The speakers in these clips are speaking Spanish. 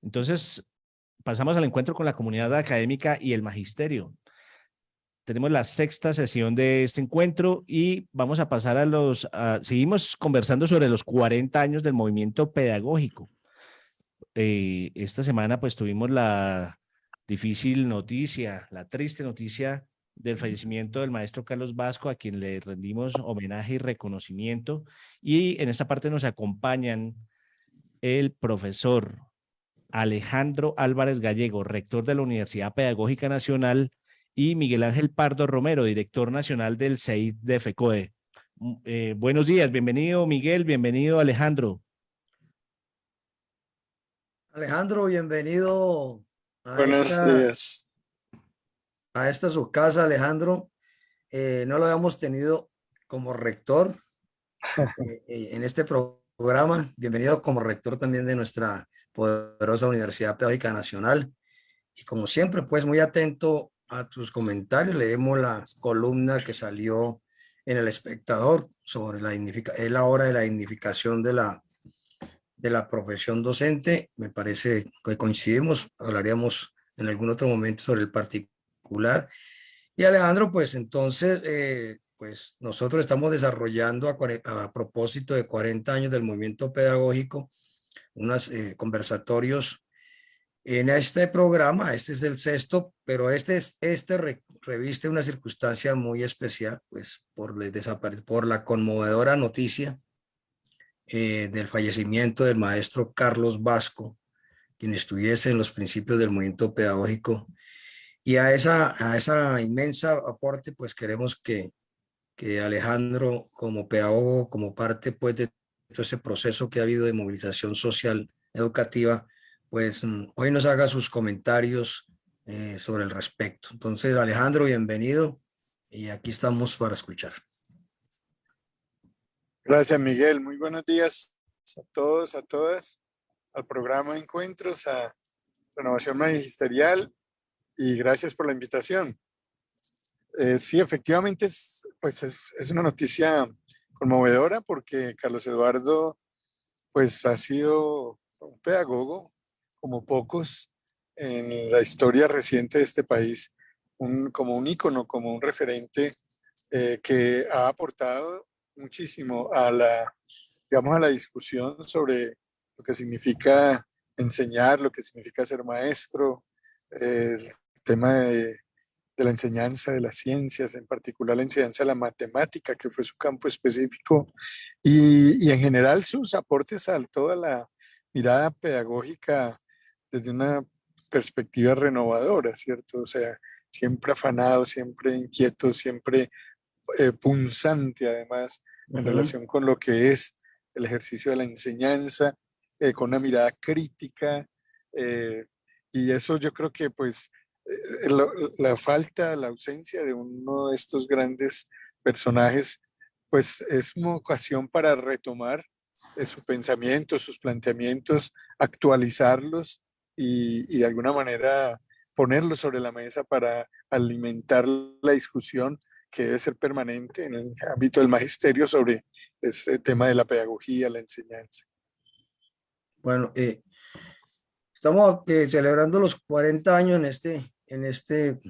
Entonces, pasamos al encuentro con la comunidad académica y el magisterio. Tenemos la sexta sesión de este encuentro y vamos a pasar seguimos conversando sobre los 40 años del movimiento pedagógico. Esta semana pues tuvimos la difícil noticia, la triste noticia del fallecimiento del maestro Carlos Vasco, a quien le rendimos homenaje y reconocimiento. Y en esta parte nos acompañan el profesor Alejandro Álvarez Gallego, rector de la Universidad Pedagógica Nacional, y Miguel Ángel Pardo Romero, director nacional del CEID de FECODE. Buenos días, bienvenido Miguel, bienvenido Alejandro. Alejandro, bienvenido Buenos días. A esta su casa, Alejandro. No lo habíamos tenido como rector en este programa. Bienvenido como rector también de nuestra poderosa Universidad Pedagógica Nacional. Y como siempre, pues muy atento a tus comentarios. Leemos la columna que salió en El Espectador sobre es la hora de la dignificación de la profesión docente. Me parece que coincidimos, hablaríamos en algún otro momento sobre el particular. Y Alejandro, pues entonces, pues nosotros estamos desarrollando a propósito de 40 años del movimiento pedagógico, unos conversatorios en este programa. Este es el sexto, pero reviste una circunstancia muy especial, pues por la conmovedora noticia del fallecimiento del maestro Carlos Vasco, quien estuviese en los principios del movimiento pedagógico. Y a esa inmensa aporte, pues queremos que Alejandro, como pedagogo, como parte pues de todo ese proceso que ha habido de movilización social educativa, pues hoy nos haga sus comentarios sobre el respecto. Entonces, Alejandro, bienvenido y aquí estamos para escuchar. Gracias, Miguel. Muy buenos días a todos, a todas, al programa Encuentros, a Renovación Magisterial, y gracias por la invitación. Sí, efectivamente es una noticia conmovedora porque Carlos Eduardo pues ha sido un pedagogo como pocos en la historia reciente de este país, como un ícono, como un referente que ha aportado muchísimo a la discusión sobre lo que significa enseñar, lo que significa ser maestro, el tema de la enseñanza de las ciencias, en particular la enseñanza de la matemática, que fue su campo específico, y en general sus aportes a toda la mirada pedagógica desde una perspectiva renovadora, ¿cierto? O sea, siempre afanado, siempre inquieto, siempre punzante, además, en relación con lo que es el ejercicio de la enseñanza, con una mirada crítica, y eso yo creo que pues la falta, la ausencia de uno de estos grandes personajes, pues es una ocasión para retomar su pensamiento, sus planteamientos, actualizarlos y de alguna manera ponerlos sobre la mesa para alimentar la discusión que debe ser permanente en el ámbito del magisterio sobre este tema de la pedagogía, la enseñanza. Bueno, estamos celebrando los 40 años en este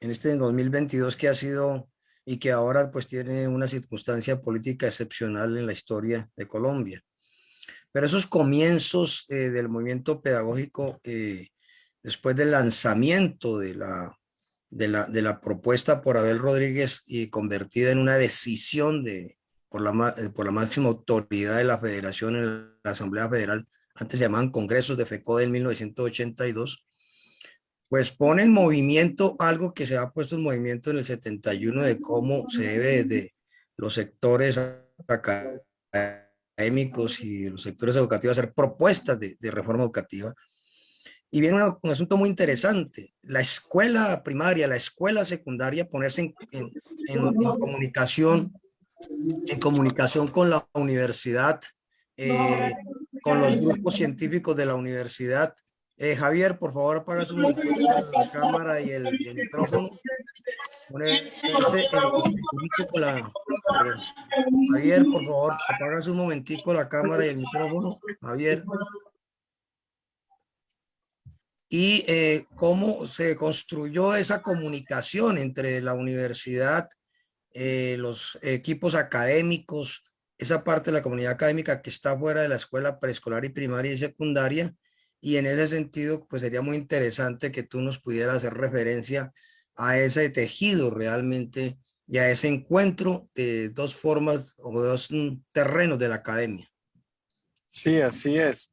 2022 que ha sido y que ahora pues tiene una circunstancia política excepcional en la historia de Colombia. Pero esos comienzos del movimiento pedagógico, después del lanzamiento de la propuesta por Abel Rodríguez y convertida en una decisión por la máxima autoridad de la Federación en la Asamblea Federal, antes se llamaban Congresos de FECODE en 1982, pues pone en movimiento algo que se ha puesto en movimiento en el 71 de cómo se debe desde los sectores académicos y los sectores educativos hacer propuestas de reforma educativa. Y viene un asunto muy interesante, la escuela primaria, la escuela secundaria, ponerse en comunicación con la universidad, con los grupos científicos de la universidad. Javier, por favor, apaga un momentico la cámara y el micrófono. Ponerse en comunicación con perdón. Javier, por favor, apagas un momentico la cámara y el micrófono. Javier. y cómo se construyó esa comunicación entre la universidad, los equipos académicos, esa parte de la comunidad académica que está fuera de la escuela preescolar y primaria y secundaria. Y en ese sentido, pues sería muy interesante que tú nos pudieras hacer referencia a ese tejido realmente y a ese encuentro de dos formas o dos terrenos de la academia. Sí, así es.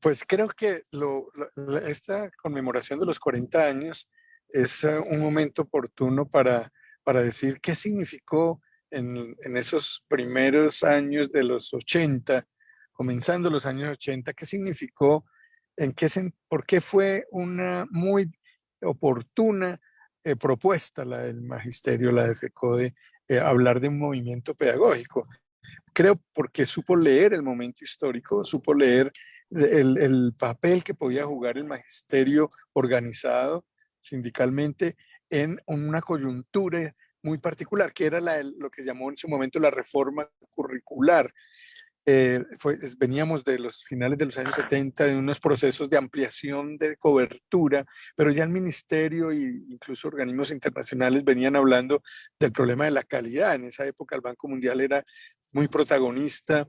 Pues creo que esta conmemoración de los 40 años es un momento oportuno para decir qué significó en esos primeros años de los 80, comenzando los años 80, qué significó, por qué fue una muy oportuna propuesta la del magisterio, la de FECODE, hablar de un movimiento pedagógico. Creo porque supo leer el momento histórico, supo leer el papel que podía jugar el magisterio organizado sindicalmente en una coyuntura muy particular, que era lo que llamó en su momento la reforma curricular. Veníamos de los finales de los años 70, de unos procesos de ampliación de cobertura, pero ya el ministerio e incluso organismos internacionales venían hablando del problema de la calidad. En esa época el Banco Mundial era muy protagonista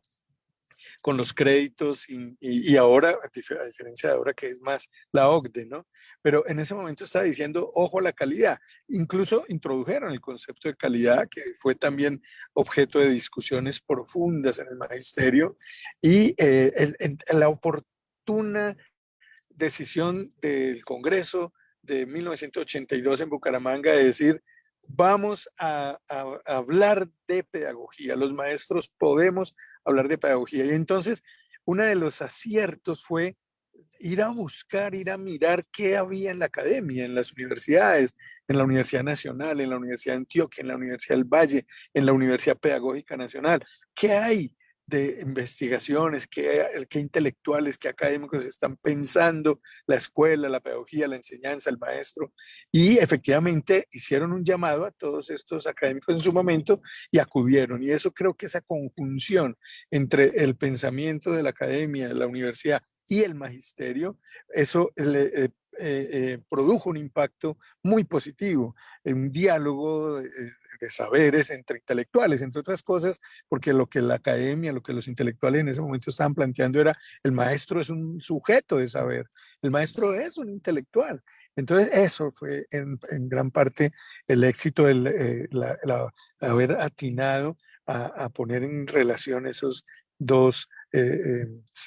con los créditos y ahora, a diferencia de ahora que es más la OCDE, ¿no? Pero en ese momento estaba diciendo, ojo a la calidad. Incluso introdujeron el concepto de calidad, que fue también objeto de discusiones profundas en el magisterio, y la oportuna decisión del Congreso de 1982 en Bucaramanga de decir, vamos a hablar de pedagogía, los maestros podemos hablar de pedagogía. Y entonces, uno de los aciertos fue ir a buscar, ir a mirar qué había en la academia, en las universidades, en la Universidad Nacional, en la Universidad de Antioquia, en la Universidad del Valle, en la Universidad Pedagógica Nacional. ¿Qué hay de investigaciones, qué intelectuales, qué académicos están pensando la escuela, la pedagogía, la enseñanza, el maestro? Y efectivamente hicieron un llamado a todos estos académicos en su momento y acudieron. Y eso creo que esa conjunción entre el pensamiento de la academia, de la universidad y el magisterio, eso produjo un impacto muy positivo, un diálogo de saberes entre intelectuales, entre otras cosas, porque lo que la academia, lo que los intelectuales en ese momento estaban planteando era, el maestro es un sujeto de saber, el maestro es un intelectual. Entonces, eso fue en gran parte el éxito, haber atinado a poner en relación esos dos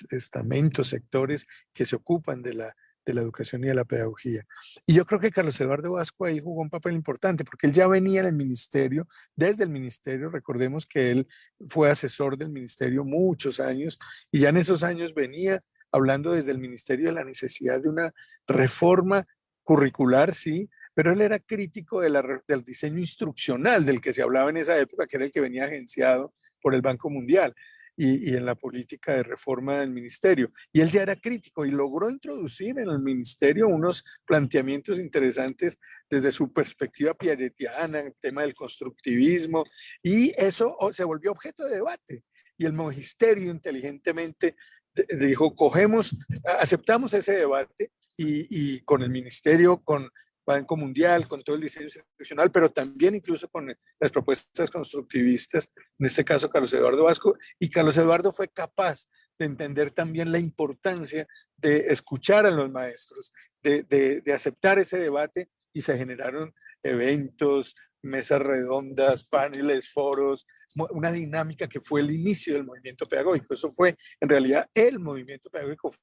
estamentos, sectores que se ocupan de la educación y de la pedagogía. Y yo creo que Carlos Eduardo Vasco ahí jugó un papel importante, porque él ya venía en el ministerio, desde el ministerio, recordemos que él fue asesor del ministerio muchos años, y ya en esos años venía hablando desde el ministerio de la necesidad de una reforma curricular, sí, pero él era crítico del diseño instruccional del que se hablaba en esa época, que era el que venía agenciado por el Banco Mundial y en la política de reforma del ministerio. Y él ya era crítico y logró introducir en el ministerio unos planteamientos interesantes desde su perspectiva piagetiana, el tema del constructivismo, y eso se volvió objeto de debate. Y el magisterio inteligentemente dijo, aceptamos ese debate y con el ministerio, con Banco Mundial, con todo el diseño institucional, pero también incluso con las propuestas constructivistas, en este caso Carlos Eduardo Vasco, y Carlos Eduardo fue capaz de entender también la importancia de escuchar a los maestros, de aceptar ese debate, y se generaron eventos, mesas redondas, paneles, foros, una dinámica que fue el inicio del movimiento pedagógico. Eso fue en realidad el movimiento pedagógico,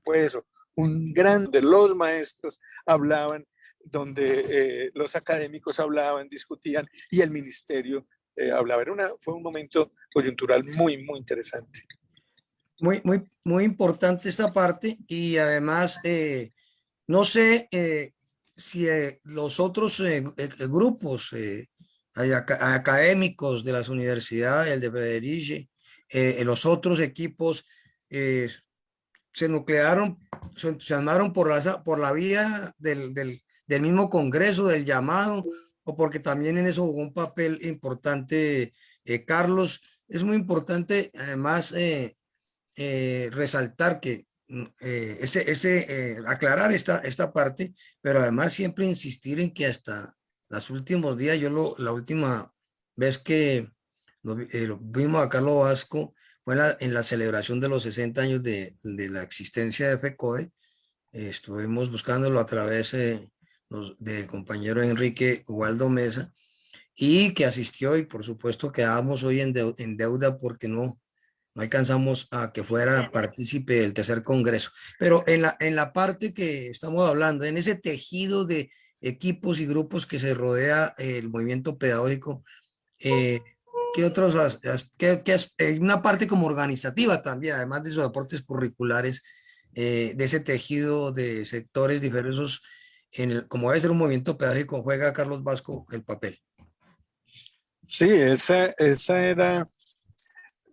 fue eso, un gran de los maestros hablaban, donde los académicos hablaban, discutían y el ministerio hablaba. Fue un momento coyuntural muy, muy interesante. Muy importante esta parte y además, no sé si los otros grupos académicos de las universidades, el de Federici, los otros equipos se nuclearon, se armaron por la vía del mismo Congreso, del llamado, o porque también en eso jugó un papel importante Carlos. Es muy importante además resaltar que aclarar esta parte, pero además siempre insistir en que hasta los últimos días, la última vez que vimos a Carlos Vasco fue en la celebración de los 60 años de la existencia de FECODE. Estuvimos buscándolo a través del compañero Enrique Ubaldo Mesa, y que asistió, y por supuesto quedábamos hoy en deuda porque no alcanzamos a que fuera partícipe del tercer congreso. Pero en la parte que estamos hablando, en ese tejido de equipos y grupos que se rodea el movimiento pedagógico, ¿qué otros, una parte como organizativa también, además de sus aportes curriculares, de ese tejido de sectores diversos, como debe ser un movimiento pedagógico, juega Carlos Vasco el papel? Sí, esa era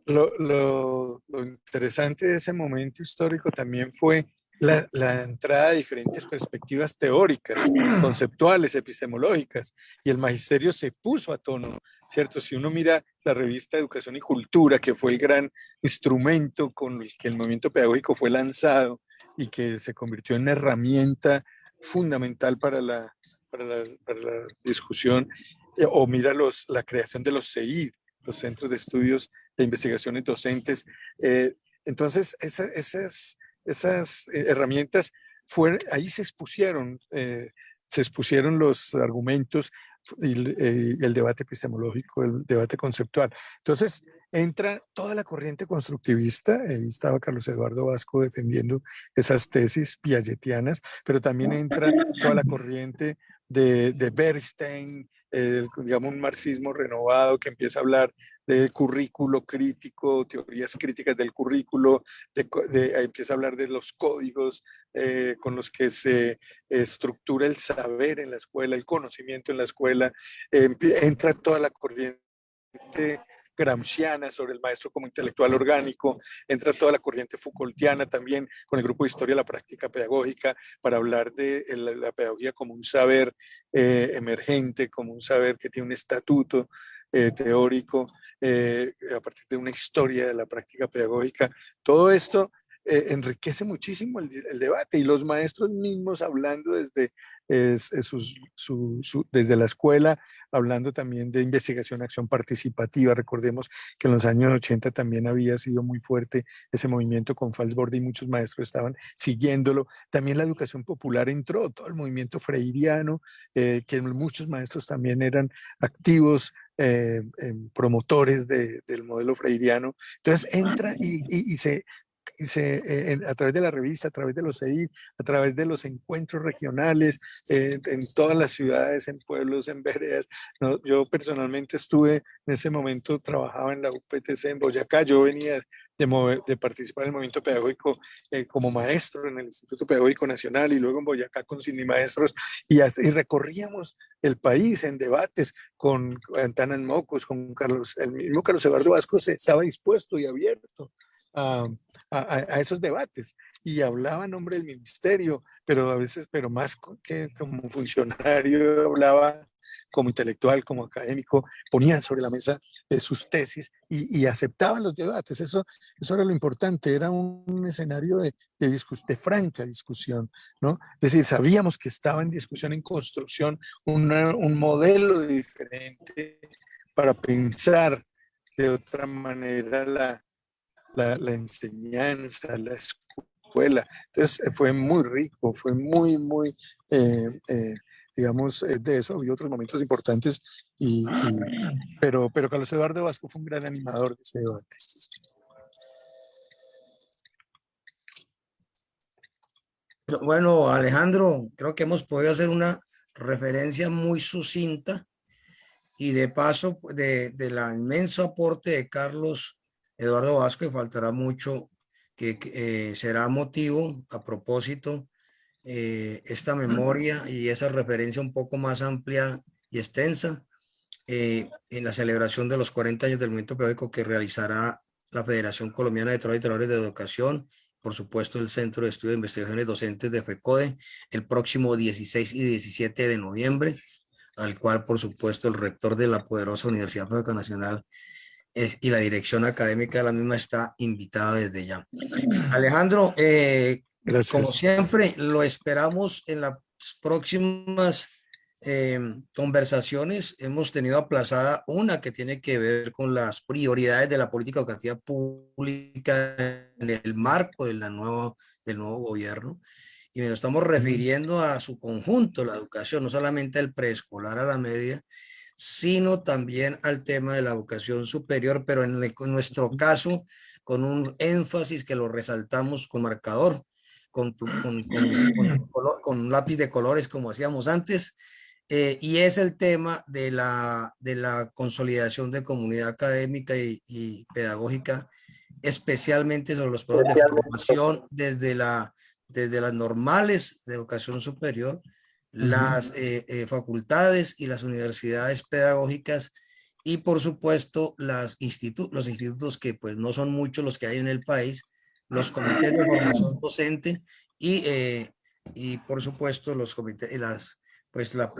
lo interesante de ese momento histórico. También fue la entrada de diferentes perspectivas teóricas, conceptuales, epistemológicas, y el magisterio se puso a tono, ¿cierto? Si uno mira la revista Educación y Cultura, que fue el gran instrumento con el que el movimiento pedagógico fue lanzado y que se convirtió en una herramienta fundamental para la discusión, o mira la creación de los CEID, los Centros de Estudios de Investigaciones Docentes. Entonces, esas herramientas ahí se expusieron los argumentos y el debate epistemológico, el debate conceptual. Entonces, entra toda la corriente constructivista, ahí estaba Carlos Eduardo Vasco defendiendo esas tesis piagetianas, pero también entra toda la corriente de Bernstein, digamos un marxismo renovado que empieza a hablar de currículo crítico, teorías críticas del currículo, empieza a hablar de los códigos con los que se estructura el saber en la escuela, el conocimiento en la escuela. Entra toda la corriente gramsciana sobre el maestro como intelectual orgánico, entra toda la corriente Foucaultiana también con el grupo de Historia de la Práctica Pedagógica para hablar de la pedagogía como un saber emergente, como un saber que tiene un estatuto teórico, a partir de una historia de la práctica pedagógica. Todo esto enriquece muchísimo el debate, y los maestros mismos hablando desde desde la escuela, hablando también de investigación, acción participativa. Recordemos que en los años 80 también había sido muy fuerte ese movimiento con Falsborda y muchos maestros estaban siguiéndolo. También la educación popular entró, todo el movimiento freiriano, que muchos maestros también eran activos promotores del modelo freiriano. Entonces entra y a través de la revista, a través de los CEID, a través de los encuentros regionales, en todas las ciudades, en pueblos, en veredas. ¿No? Yo personalmente estuve en ese momento, trabajaba en la UPTC en Boyacá. Yo venía de participar en el movimiento pedagógico como maestro en el Instituto Pedagógico Nacional, y luego en Boyacá con Sindimmaestros, y recorríamos el país en debates con Antanas Mocos, con el mismo Carlos Eduardo Vasco estaba dispuesto y abierto a esos debates, y hablaba en nombre del ministerio, pero a veces, pero más que como funcionario, hablaba como intelectual, como académico, ponían sobre la mesa sus tesis y aceptaban los debates. Eso era lo importante, era un escenario de franca discusión, ¿no? Es decir, sabíamos que estaba en discusión, en construcción, un modelo diferente para pensar de otra manera la enseñanza, la escuela. Entonces fue muy rico, fue muy, digamos, de eso había otros momentos importantes, pero Carlos Eduardo Vasco fue un gran animador de ese debate. Bueno, Alejandro, creo que hemos podido hacer una referencia muy sucinta y de paso del inmenso aporte de Carlos Eduardo Vasco, y faltará mucho que será motivo, a propósito, esta memoria y esa referencia un poco más amplia y extensa en la celebración de los 40 años del movimiento pedagógico que realizará la Federación Colombiana de Trabajadores de Educación, por supuesto el Centro de Estudios de Investigaciones Docentes de FECODE, el próximo 16 y 17 de noviembre, al cual por supuesto el rector de la poderosa Universidad Pedagógica Nacional y la dirección académica de la misma está invitada desde ya. Alejandro, como Gracias. siempre, lo esperamos en las próximas conversaciones. Hemos tenido aplazada una que tiene que ver con las prioridades de la política educativa pública en el marco de del nuevo gobierno. Y nos estamos refiriendo a su conjunto, la educación, no solamente al preescolar, a la media, sino también al tema de la educación superior, pero en nuestro caso, con un énfasis que lo resaltamos con marcador, con un lápiz de colores como hacíamos antes, y es el tema de la consolidación de comunidad académica y pedagógica, especialmente sobre los programas de formación desde las normales de educación superior, las facultades y las universidades pedagógicas y por supuesto los institutos que pues no son muchos los que hay en el país, los comités de formación docente y por supuesto los comités, pues la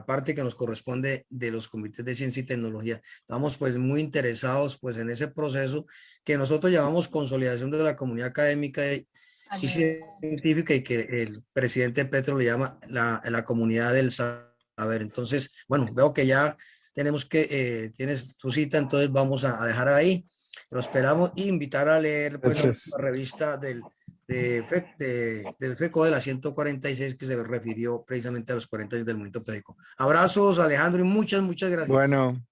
parte que nos corresponde de los comités de ciencia y tecnología. Estamos pues muy interesados pues en ese proceso que nosotros llamamos consolidación de la comunidad académica y científica y que el presidente Petro le llama la comunidad del saber. Entonces, bueno, veo que ya tienes tu cita, entonces vamos a dejar ahí. Lo esperamos e invitar a leer pues, la revista del FECO de la 146 que se refirió precisamente a los 40 años del movimiento pedagógico. Abrazos, Alejandro, y muchas gracias. Bueno,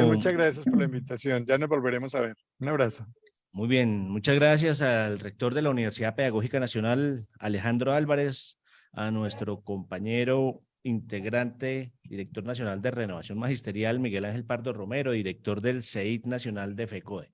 muchas gracias por la invitación. Ya nos volveremos a ver. Un abrazo. Muy bien, muchas gracias al rector de la Universidad Pedagógica Nacional, Alejandro Álvarez, a nuestro compañero integrante, director nacional de Renovación Magisterial, Miguel Ángel Pardo Romero, director del CEIT Nacional de FECODE.